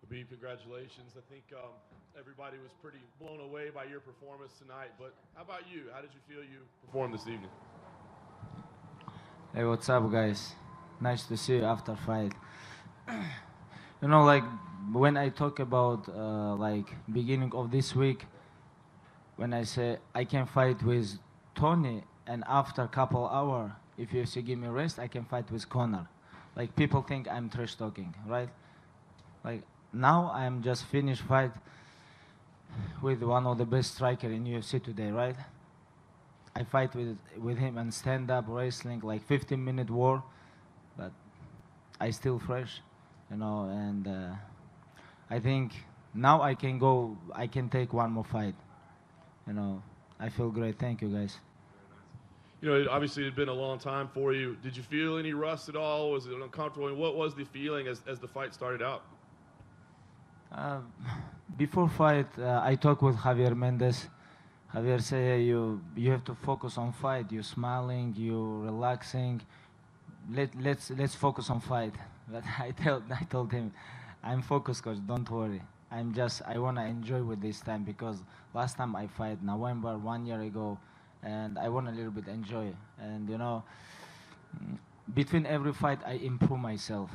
Khabib, congratulations. I think everybody was pretty blown away by your performance tonight, but how about you? How did you feel you performed this evening? Hey, what's up, guys? Nice to see you after fight. You know, like when I talk about like beginning of this week, when I say I can fight with Tony, and after couple hour, if UFC give me rest, I can fight with Conor. Like people think I'm trash talking, right? Like now I'm just finished fight with one of the best striker in UFC today, right? I fight with him and stand up wrestling like 15-minute war, but I still fresh, you know, and I think now I can go, I can take one more fight, you know. I feel great. Thank you, guys. You know, obviously it had been a long time for you. Did you feel any rust at all? Was it uncomfortable? And what was the feeling as the fight started out? Before fight, I talked with Javier Mendez. Javier say, hey, you have to focus on fight. You're smiling, you're relaxing. Let's focus on fight. But I told him, I'm focused, coach. Don't worry. I wanna enjoy with this time because last time I fight November 1 year ago, and I want a little bit enjoy. And you know, between every fight, I improve myself.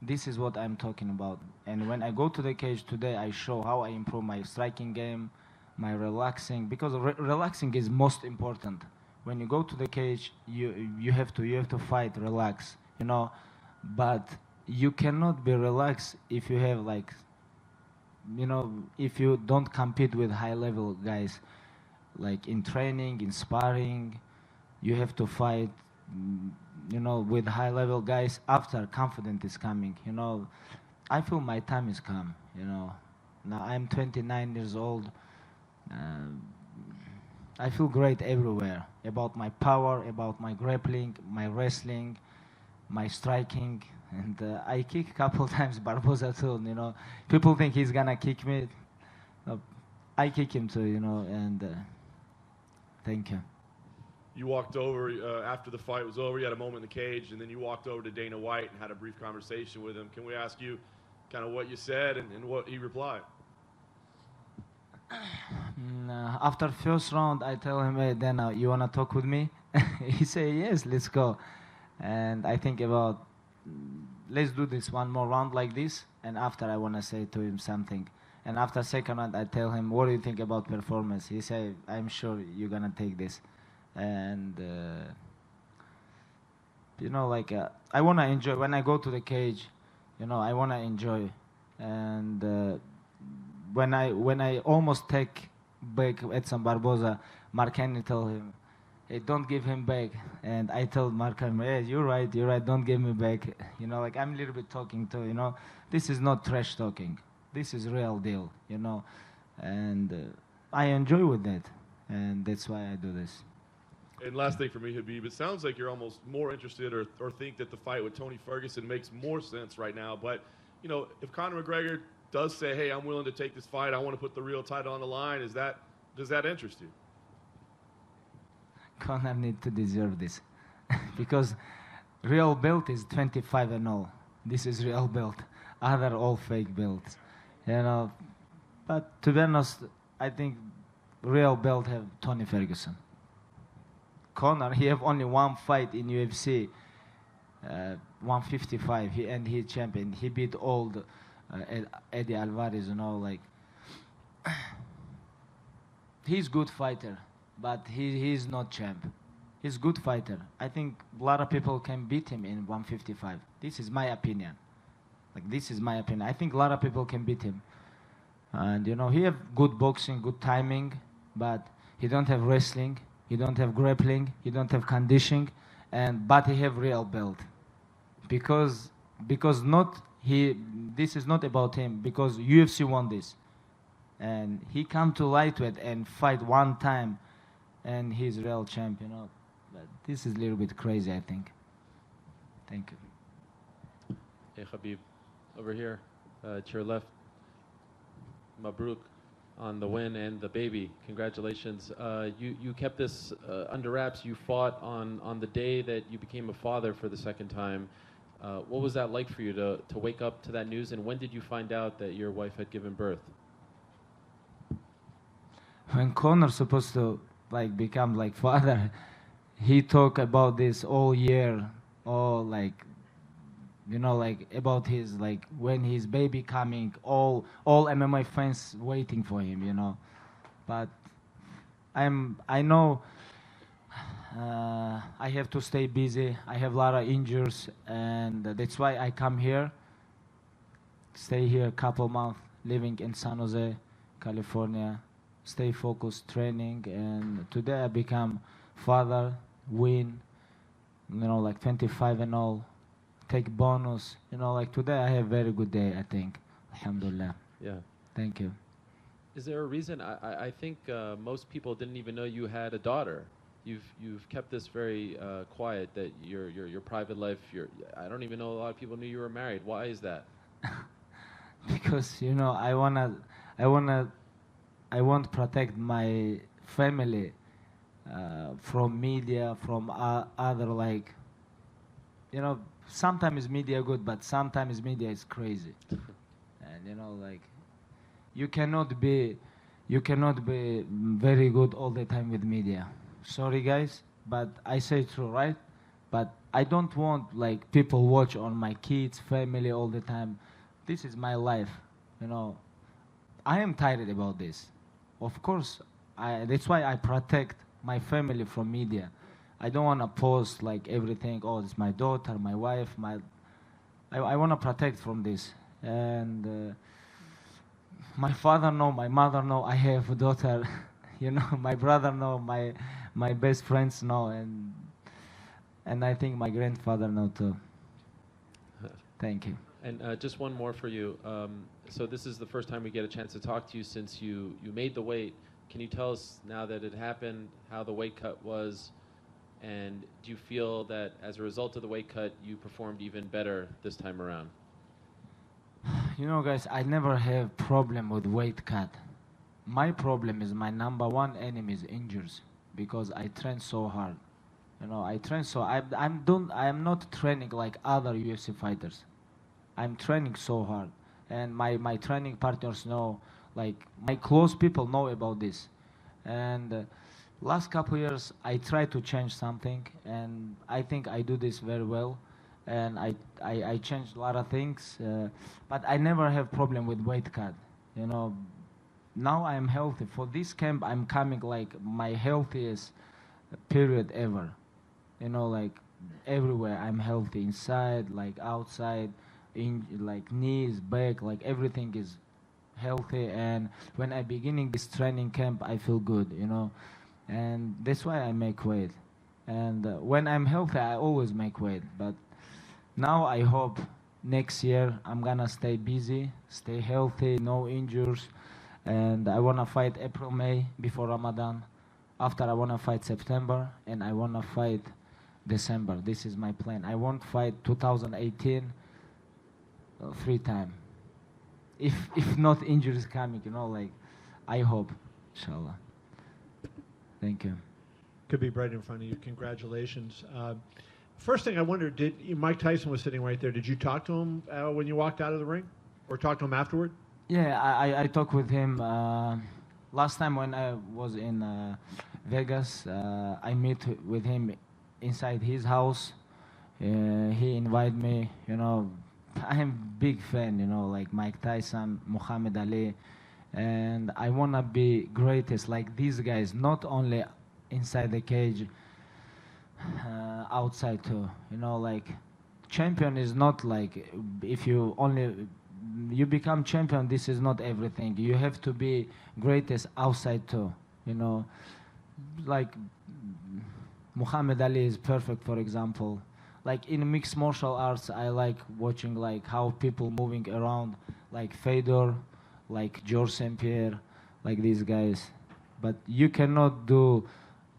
This is what I'm talking about. And when I go to the cage today, I show how I improve my striking game, my relaxing, because relaxing is most important. When you go to the cage, you have to fight, relax, you know. But you cannot be relaxed if you have like, you know, if you don't compete with high level guys, like in training, in sparring, you have to fight, you know, with high level guys after confidence is coming, you know. I feel my time is come, you know. Now I'm 29 years old. I feel great everywhere about my power, about my grappling, my wrestling, my striking, and I kick a couple times Barboza too, you know. People think he's gonna kick me. No, I kick him too, you know, and thank you. You walked over after the fight was over. You had a moment in the cage, and then you walked over to Dana White and had a brief conversation with him. Can we ask you kind of what you said and what he replied? After first round, I tell him, hey, Dana, you wanna talk with me? He say, yes, let's go. And I think about, let's do this one more round like this, and after I wanna say to him something. And after second round, I tell him, what do you think about performance? He say, I'm sure you're gonna take this. And you know, like I wanna enjoy when I go to the cage. You know, I wanna enjoy. And when I almost take back Edson Barboza, Mark Henry told him, hey, don't give him back. And I told Mark Henry, hey, you're right, don't give me back. You know, like I'm a little bit talking to, you know, this is not trash talking. This is real deal, you know. And I enjoy with that. And that's why I do this. And last thing for me, Khabib, it sounds like you're almost more interested or think that the fight with Tony Ferguson makes more sense right now. But, you know, if Conor McGregor does say, hey, I'm willing to take this fight, I want to put the real title on the line, does that interest you? Conor need to deserve this. Because real belt is 25-0. This is real belt. Other all fake belts. You know, but to be honest, I think real belt have Tony Ferguson. Conor, he have only one fight in UFC, 155, and he champion. He beat old Eddie Alvarez, you know, like, he's good fighter, but he's not champ. He's good fighter. I think a lot of people can beat him in 155. This is my opinion. Like, this is my opinion. I think a lot of people can beat him. And, you know, he have good boxing, good timing, but he don't have wrestling. He don't have grappling, he don't have conditioning, but he have real belt. Because this is not about him, because UFC won this. And he come to lightweight and fight one time, and he's real champion. You know? But this is a little bit crazy, I think. Thank you. Hey, Khabib, over here, to your left. Mabruk on the win and the baby. Congratulations. You kept this under wraps. You fought on the day that you became a father for the second time. What was that like for you to wake up to that news, and when did you find out that your wife had given birth? When Connor's supposed to like become like father, he talked about this all year, all like, you know, like about his like when his baby coming, all MMA fans waiting for him, you know. But I know I have to stay busy. I have a lot of injuries, and that's why I come here, stay here a couple months, living in San Jose, California, stay focused, training, and today I become father, win, you know, like 25 and all, take bonus, you know, like today I have very good day, I think, alhamdulillah. Yeah. Thank you. Is there a reason? I think most people didn't even know you had a daughter. You've kept this very quiet, that your private life. I don't even know a lot of people knew you were married. Why is that? Because, you know, I want to protect my family from media, from other, like, you know, sometimes media good, but sometimes media is crazy. And, you know, like, you cannot be very good all the time with media. Sorry, guys, but I say true, right? But I don't want, like, people watch on my kids, family all the time. This is my life, you know. I am tired about this. Of course, that's why I protect my family from media. I don't want to post like everything. Oh, it's my daughter, my wife. I want to protect from this. And my father know, my mother know. I have a daughter. You know, my brother know, my best friends know, and I think my grandfather know too. Thank you. And just one more for you. So this is the first time we get a chance to talk to you since you made the weight. Can you tell us, now that it happened, how the weight cut was? And do you feel that as a result of the weight cut, you performed even better this time around? You know, guys, I never have problem with weight cut. My problem is my number one enemy is injuries, because I train so hard. You know, I train so I'm not training like other UFC fighters. I'm training so hard, and my training partners know, like my close people know about this. And last couple years I try to change something, and I think I do this very well. And I changed a lot of things, but I never have problem with weight cut. You know, now I'm healthy. For this camp I'm coming like my healthiest period ever. You know, like everywhere I'm healthy, inside, like outside, in like knees, back, like everything is healthy. And when I beginning this training camp, I feel good, you know, and that's why I make weight. And when I'm healthy, I always make weight. But now I hope next year I'm gonna stay busy, stay healthy, no injuries, and I wanna fight April, May before Ramadan. After I wanna fight September, and I wanna fight December. This is my plan. I won't fight 2018 3 times. If not injuries coming, you know, like, I hope, inshallah. Thank you. Khabib, right in front of you. Congratulations. First thing I wondered, Mike Tyson was sitting right there. Did you talk to him when you walked out of the ring, or talk to him afterward? Yeah, I talked with him last time when I was in Vegas. I met with him inside his house. He invited me, you know. I'm big fan, you know, like Mike Tyson, Muhammad Ali, and I want to be greatest like these guys, not only inside the cage, outside too. You know, like, champion is not like, if you become champion, this is not everything. You have to be greatest outside too, you know. Like, Muhammad Ali is perfect, for example. Like in mixed martial arts, I like watching like how people moving around, like Fedor, like George St. Pierre, like these guys. But you cannot do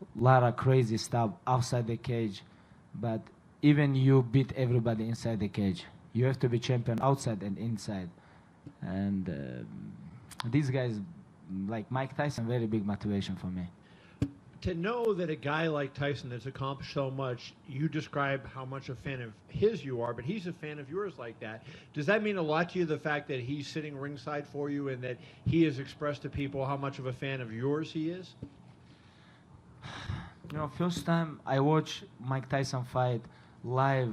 a lot of crazy stuff outside the cage. But even you beat everybody inside the cage. You have to be champion outside and inside. And these guys, like Mike Tyson, very big motivation for me. to know that a guy like Tyson that's accomplished so much, you describe how much a fan of his you are, but he's a fan of yours like that. Does that mean a lot to you, the fact that he's sitting ringside for you and that he has expressed to people how much of a fan of yours he is? You know, first time I watched Mike Tyson fight live,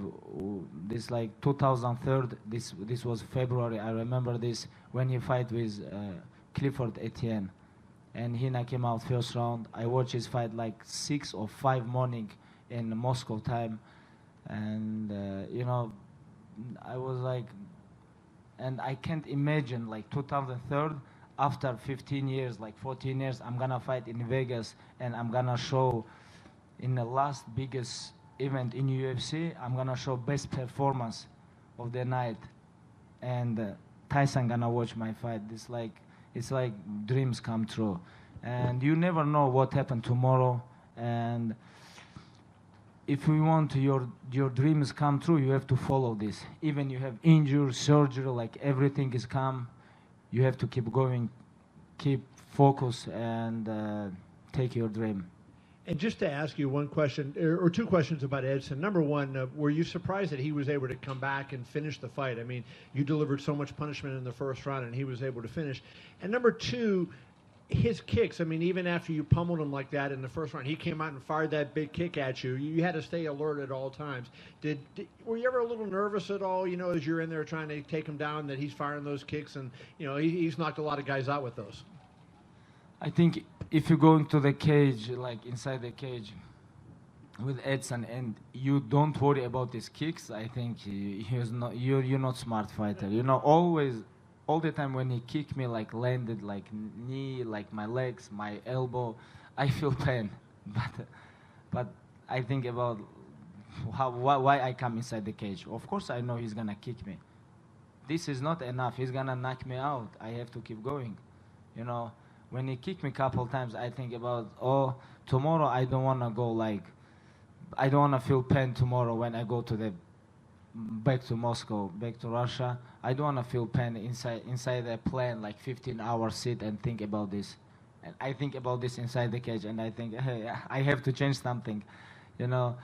this like 2003. This was February. I remember this when he fight with Clifford Etienne, and he knocked him out first round. I watched his fight like 6 or 5 morning in Moscow time, and you know, I was like, and I can't imagine like 2003. After 15 years, like 14 years, I'm gonna fight in Vegas, and I'm gonna show in the last biggest event in UFC, I'm gonna show best performance of the night, and Tyson gonna watch my fight. It's like dreams come true, and you never know what happened tomorrow. And if we want your dreams come true, you have to follow this. Even you have injury, surgery, like everything is come, you have to keep going, keep focus, and take your dream. And just to ask you one question, or 2 questions about Edson. Number one, were you surprised that he was able to come back and finish the fight? I mean, you delivered so much punishment in the first round, and he was able to finish. And number 2, his kicks. I mean, even after you pummeled him like that in the first round, he came out and fired that big kick at you. You had to stay alert at all times. Were you ever a little nervous at all, you know, as you're in there trying to take him down, that he's firing those kicks, and, you know, he's knocked a lot of guys out with those? I think if you go into the cage, like inside the cage with Edson, and you don't worry about his kicks, I think you're not smart fighter. You know, all the time when he kicked me, like landed like knee, like my legs, my elbow, I feel pain. But I think about why I come inside the cage. Of course I know he's gonna kick me. This is not enough. He's gonna knock me out. I have to keep going. You know, when he kicked me a couple times, I think about, oh, tomorrow I don't want to go I don't want to feel pain tomorrow when I go to back to Moscow, back to Russia. I don't want to feel pain inside the plane, like 15-hour sit and think about this. And I think about this inside the cage, and I think, hey, I have to change something. You know,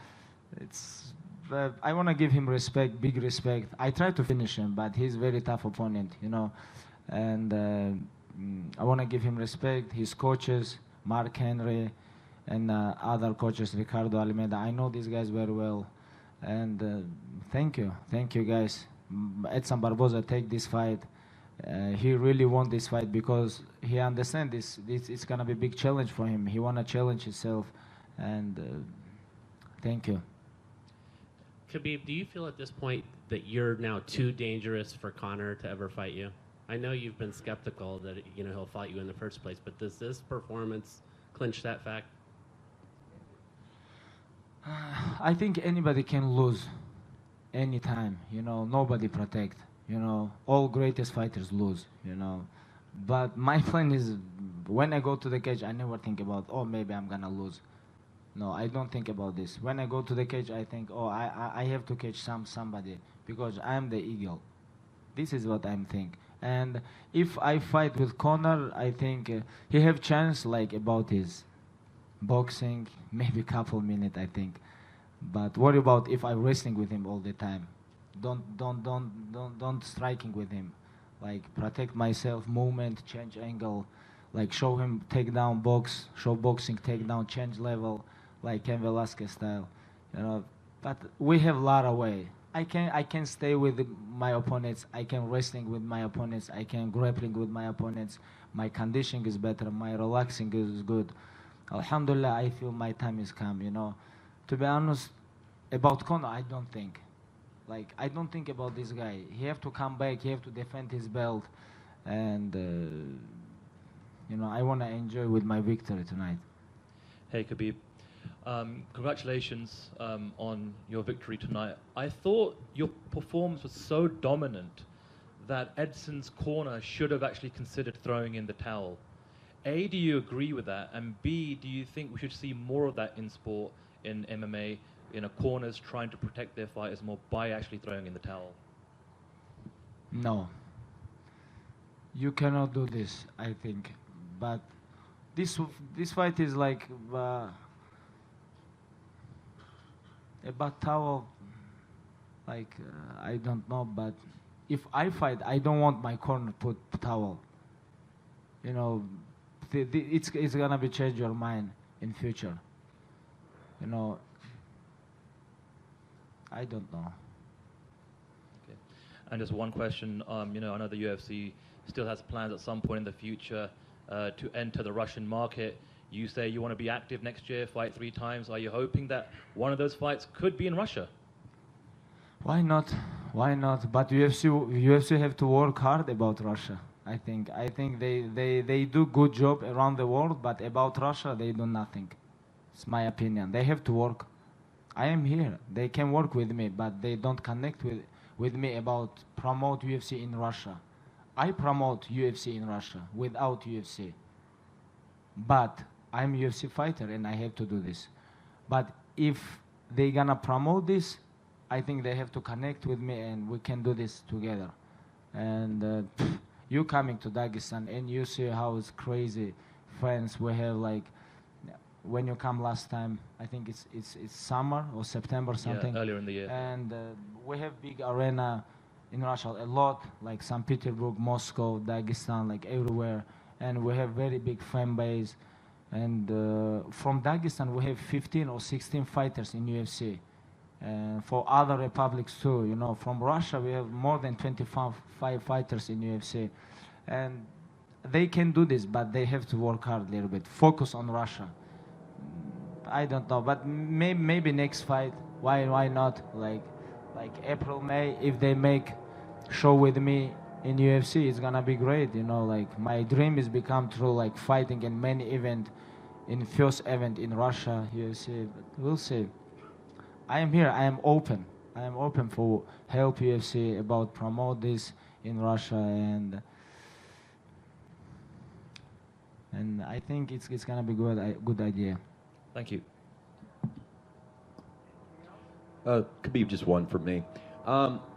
I want to give him respect, big respect. I try to finish him, but he's a very tough opponent, you know. And I want to give him respect, his coaches, Mark Henry, and other coaches, Ricardo Almeida. I know these guys very well. And thank you guys. Edson Barboza take this fight. He really won this fight because he understands this it's going to be a big challenge for him. He want to challenge himself. And thank you. Khabib, do you feel at this point that you're now too dangerous for Conor to ever fight you? I know you've been skeptical that he'll fight you in the first place, but does this performance clinch that fact? I think anybody can lose anytime. You know, nobody protect. You know, all greatest fighters lose. You know, but my plan is when I go to the cage, I never think about, oh, maybe I'm gonna lose. No, I don't think about this. When I go to the cage, I think, oh, I have to catch somebody because I'm the eagle. This is what I'm thinking. And if I fight with Conor, I think he have chance like about his boxing, maybe couple minutes, I think. But worry about if I'm wrestling with him all the time. Don't striking with him. Like protect myself, movement, change angle, like show him takedown box, show boxing takedown, change level, like Ken Velasquez style. You know, but we have a lot of way. I can stay with my opponents. I can wrestling with my opponents. I can grappling with my opponents. My conditioning is better. My relaxing is good. Alhamdulillah, I feel my time is come. You know, to be honest, about Conor, I don't think. Like I don't think about this guy. He have to come back. He have to defend his belt, and you know, I want to enjoy with my victory tonight. Hey Khabib. Congratulations on your victory tonight. I thought your performance was so dominant that Edson's corner should have actually considered throwing in the towel. A, do you agree with that? And B, do you think we should see more of that in sport, in MMA, corners trying to protect their fighters more by actually throwing in the towel? No. You cannot do this, I think. But this fight is like about towel. Like I don't know, but if I fight, I don't want my corner put towel. You know, it's gonna be change your mind in future. You know, I don't know. Okay. And just one question. You know, I know the UFC still has plans at some point in the future to enter the Russian market. You say you want to be active next year, fight 3 times. Are you hoping that one of those fights could be in Russia? Why not? Why not? But UFC have to work hard about Russia. I think they do good job around the world, but about Russia they do nothing. It's my opinion. They have to work. I am here. They can work with me, but they don't connect with me about promote UFC in Russia. I promote UFC in Russia without UFC. But I'm a UFC fighter and I have to do this. But if they gonna promote this, I think they have to connect with me and we can do this together. And you coming to Dagestan and you see how it's crazy fans we have. Like when you come last time, I think it's summer or September something. Yeah, earlier in the year. And we have big arena in Russia, a lot, like St. Petersburg, Moscow, Dagestan, like everywhere. And we have very big fan base. And from Dagestan, we have 15 or 16 fighters in UFC. And for other republics too, you know, from Russia, we have more than 25 fighters in UFC. And they can do this, but they have to work hard a little bit. Focus on Russia. I don't know, but maybe next fight, why not? Like April, May, if they make show with me in UFC, it's gonna be great. You know, like my dream is become true, like fighting in many event, in first event in Russia, UFC. But we'll see. I am here. I am open. I am open for help UFC about promote this in Russia, and I think it's gonna be good idea. Thank you. Khabib, just one from me.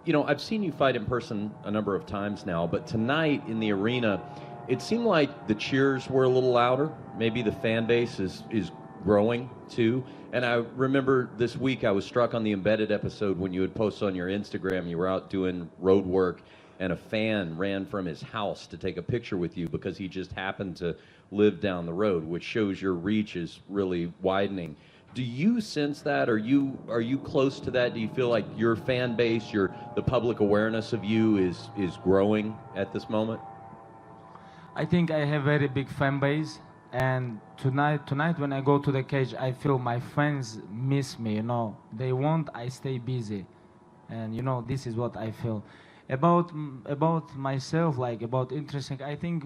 You know, I've seen you fight in person a number of times now, but tonight in the arena, it seemed like the cheers were a little louder. Maybe the fan base is growing too. And I remember this week I was struck on the Embedded episode when you had posted on your Instagram you were out doing road work and a fan ran from his house to take a picture with you because he just happened to live down the road, which shows your reach is really widening. Do you sense that? Are you close to that? Do you feel like your fan base, the public awareness of you is growing at this moment? I think I have very big fan base, and tonight when I go to the cage, I feel my fans miss me. You know, they want I stay busy, and you know this is what I feel about myself. Like about interesting, I think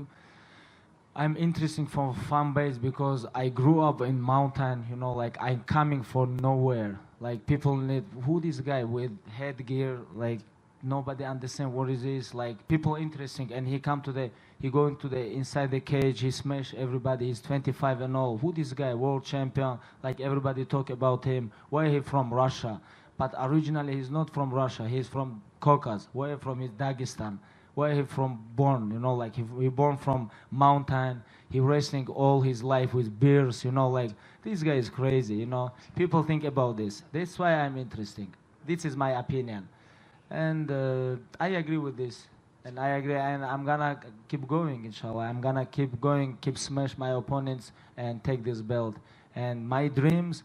I'm interesting for fan base because I grew up in mountain, you know, like I'm coming from nowhere. Like people need, who this guy with headgear, like nobody understand what it is. Like people interesting and he go into the inside the cage, he smash everybody, he's 25 and all. Who this guy, world champion, like everybody talk about him. Where he from? Russia. But originally he's not from Russia, he's from Caucasus. Where from? Is Dagestan. Where he from born, you know, like he born from mountain, he wrestling all his life with bears, you know, like this guy is crazy, you know. People think about this. That's why I'm interesting. This is my opinion. And I agree with this. And I agree, and I'm gonna keep going, inshallah. I'm gonna keep going, keep smash my opponents and take this belt. And my dreams,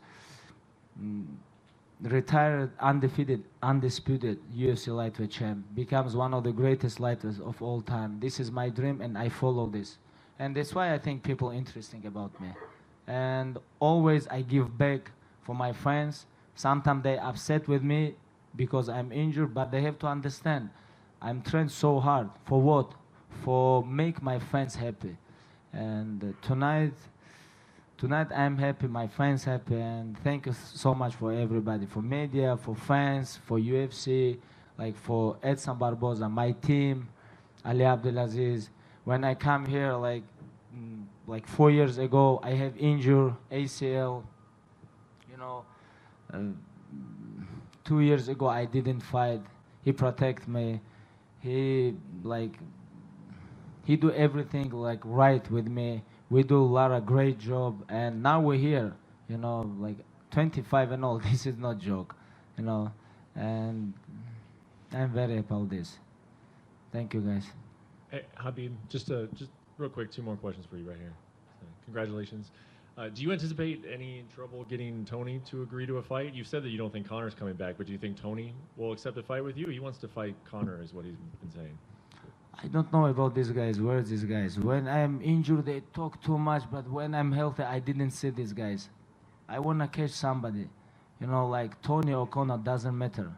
retired, undefeated, undisputed UFC lightweight champ, becomes one of the greatest lightweights of all time. This is my dream and I follow this. And that's why I think people interesting about me. And always I give back for my fans. Sometimes they upset with me because I'm injured, but they have to understand I'm trained so hard. For what? For make my fans happy. And tonight I'm happy, my fans happy, and thank you so much for everybody, for media, for fans, for UFC, like for Edson Barboza, my team, Ali Abdelaziz. When I come here, like 4 years ago, I have injured ACL, you know. 2 years ago, I didn't fight. He protect me. He do everything like right with me. We do a lot of great job, and now we're here. You know, like 25 and all. This is not joke. You know, and I'm very happy about this. Thank you, guys. Hey, Khabib, just real quick, 2 more questions for you right here. So, congratulations. Do you anticipate any trouble getting Tony to agree to a fight? You've said that you don't think Conor's coming back, but do you think Tony will accept a fight with you? He wants to fight Conor, is what he's been saying. I don't know about these guys. Where are these guys? When I'm injured, they talk too much, but when I'm healthy, I didn't see these guys. I want to catch somebody. You know, like Tony or Conor, doesn't matter.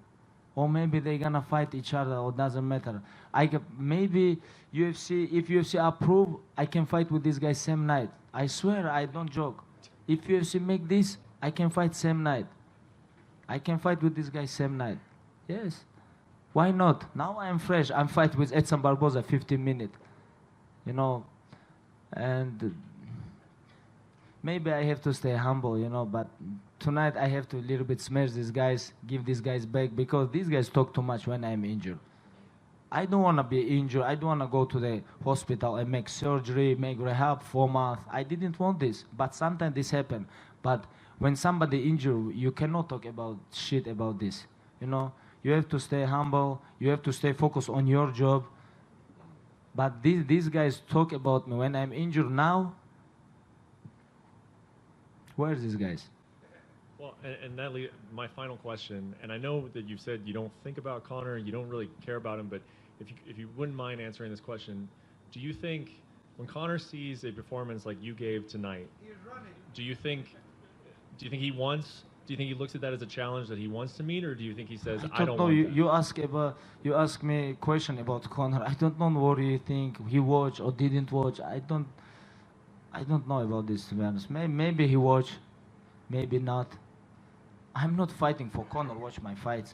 Or maybe they're going to fight each other, or doesn't matter. Maybe UFC, if UFC approve, I can fight with this guy same night. I swear, I don't joke. If UFC make this, I can fight same night. I can fight with this guy same night. Yes. Why not? Now I'm fresh. I'm fight with Edson Barboza 15 minutes. You know, and maybe I have to stay humble, you know, but tonight I have to a little bit smash these guys, give these guys back, because these guys talk too much when I'm injured. I don't want to be injured. I don't want to go to the hospital and make surgery, make rehab 4 months. I didn't want this, but sometimes this happen. But when somebody injured, you cannot talk about shit about this, you know. You have to stay humble. You have to stay focused on your job. But these guys talk about me when I'm injured now. Where are these guys? Well, and that my final question, and I know that you've said you don't think about Conor and you don't really care about him, but if you wouldn't mind answering this question, do you think when Conor sees a performance like you gave tonight, do you think he wants? Do you think he looks at that as a challenge that he wants to meet, or do you think he says, "I don't know. want that"? You ask me a question about Conor. I don't know what you think he watched or didn't watch. I don't know about this, to be honest. Maybe he watched, maybe not. I'm not fighting for Conor. Watch my fights.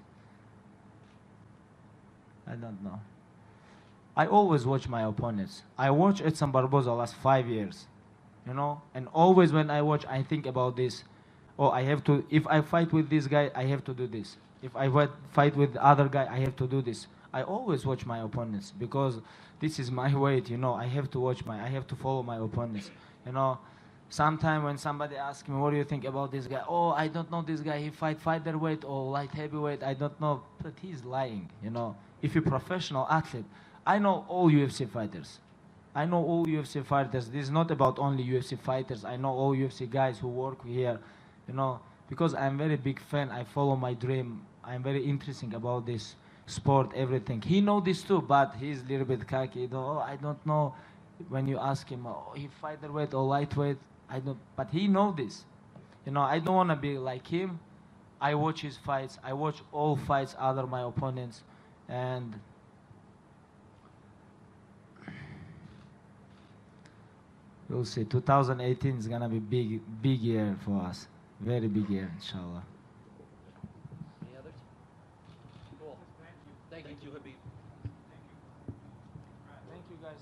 I don't know. I always watch my opponents. I watch Edson Barboza last 5 years, you know, and always when I watch, I think about this. Oh, I have to, if I fight with this guy, I have to do this. If I fight with the other guy, I have to do this. I always watch my opponents because this is my weight, you know. I have to I have to follow my opponents, you know. Sometimes when somebody asks me, what do you think about this guy? Oh, I don't know this guy. He fight featherweight or light heavyweight. I don't know. But he's lying, you know. If you're a professional athlete, I know all UFC fighters. I know all UFC fighters. This is not about only UFC fighters. I know all UFC guys who work here, you know, because I'm very big fan. I follow my dream. I'm very interesting about this sport, everything. He know this too, but he's a little bit cocky. You know, oh, I don't know. When you ask him, oh, he featherweight or lightweight, I don't. But he know this. You know, I don't want to be like him. I watch his fights. I watch all fights other my opponents, and we'll see. 2018 is gonna be big year for us. Very big year, inshallah. Any others? Cool. Thank you, Khabib. Thank you, guys.